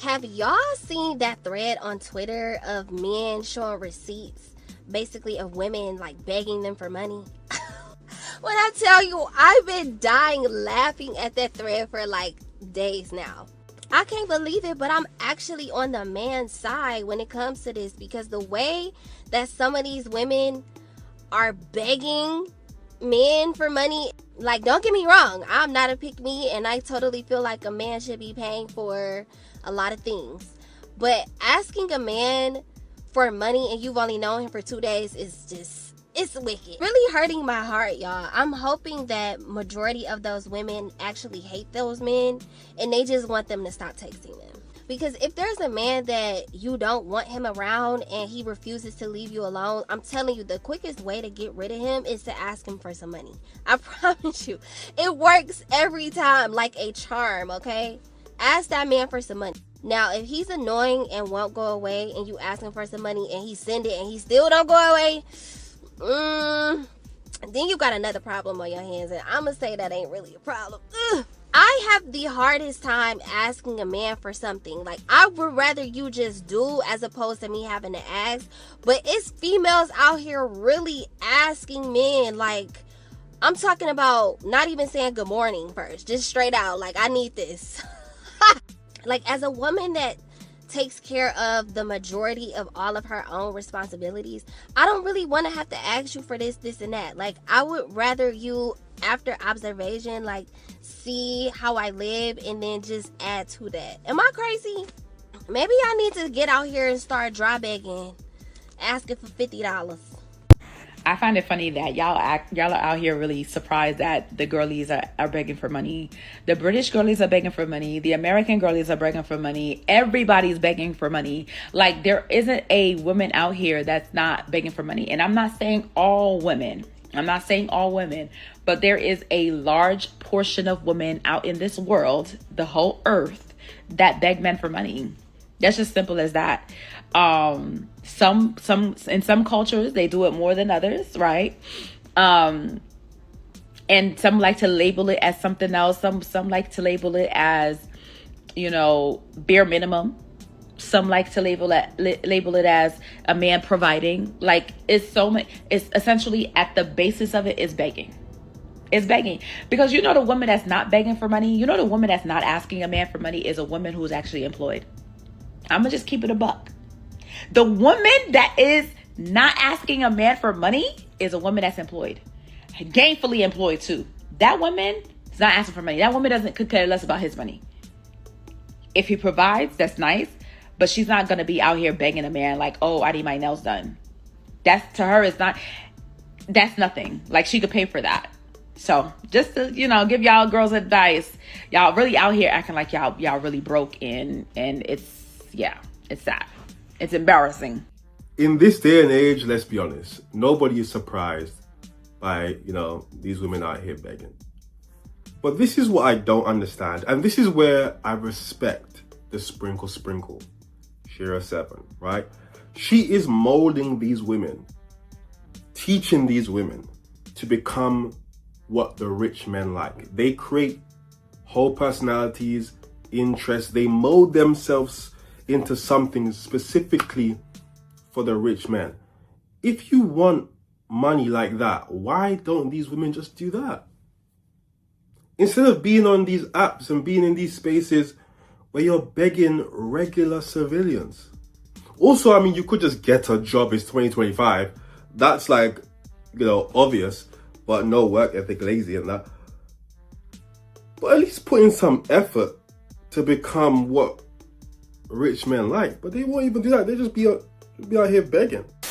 Have y'all seen that thread on Twitter of men showing receipts, basically of women like begging them for money? When I tell you, I've been dying laughing at that thread for like days now. I can't believe it, but I'm actually on the man's side when it comes to this, because the way that some of these women are begging men for money, like, don't get me wrong, I'm not a pick-me, and I totally feel like a man should be paying for a lot of things. But asking a man for money and you've only known him for 2 days is just, it's wicked. Really hurting my heart, y'all. I'm hoping that majority of those women actually hate those men and they just want them to stop texting them. Because if there's a man that you don't want him around and he refuses to leave you alone, I'm telling you, the quickest way to get rid of him is to ask him for some money. I promise you, it works every time like a charm, okay? Ask that man for some money. Now, if he's annoying and won't go away and you ask him for some money and he send it and he still don't go away, then you got another problem on your hands, and I'm gonna say that ain't really a problem. I have the hardest time asking a man for something. Like, I would rather you just do as opposed to me having to ask. But it's females out here really asking men. Like, I'm talking about not even saying good morning first, just straight out, like, I need this. Like, as a woman that takes care of the majority of all of her own responsibilities, I don't really want to have to ask you for this, and that. Like, I would rather you, after observation, like, see how I live and then just add to that. Am I crazy? Maybe I need to get out here and start dry begging, asking for $50. I find it funny that y'all are out here really surprised that the girlies are begging for money. The British girlies are begging for money. The American girlies are begging for money. Everybody's begging for money. Like, there isn't a woman out here that's not begging for money. And I'm not saying all women. But there is a large portion of women out in this world, the whole earth, that beg men for money. That's just simple as that. Some in some cultures they do it more than others, right? And some like to label it as something else. Some like to label it as, bare minimum. Some like to label it as a man providing. Like, it's essentially at the basis of it is begging. It's begging. Because the woman that's not begging for money, the woman that's not asking a man for money is a woman who's actually employed. I'm gonna just keep it a buck. The woman that is not asking a man for money is a woman that's employed. Gainfully employed too. That woman is not asking for money. That woman could care less about his money. If he provides, that's nice. But she's not going to be out here begging a man like, oh, I need my nails done. That's, to her, that's nothing. Like, she could pay for that. So just to, give y'all girls advice, y'all really out here acting like y'all really broke and it's sad. It's embarrassing. In this day and age, let's be honest, nobody is surprised by, these women out here begging. But this is what I don't understand. And this is where I respect the sprinkle Shira 7, right? She is molding these women, teaching these women to become what the rich men like. They create whole personalities, interests. They mold themselves into something specifically for the rich men. If you want money like that, why don't these women just do that? Instead of being on these apps and being in these spaces where you're begging regular civilians. Also, you could just get a job. It's 2025. That's like, obvious, but no work ethic, lazy and that. But at least put in some effort to become what rich men like. But they won't even do that. They just be out here begging.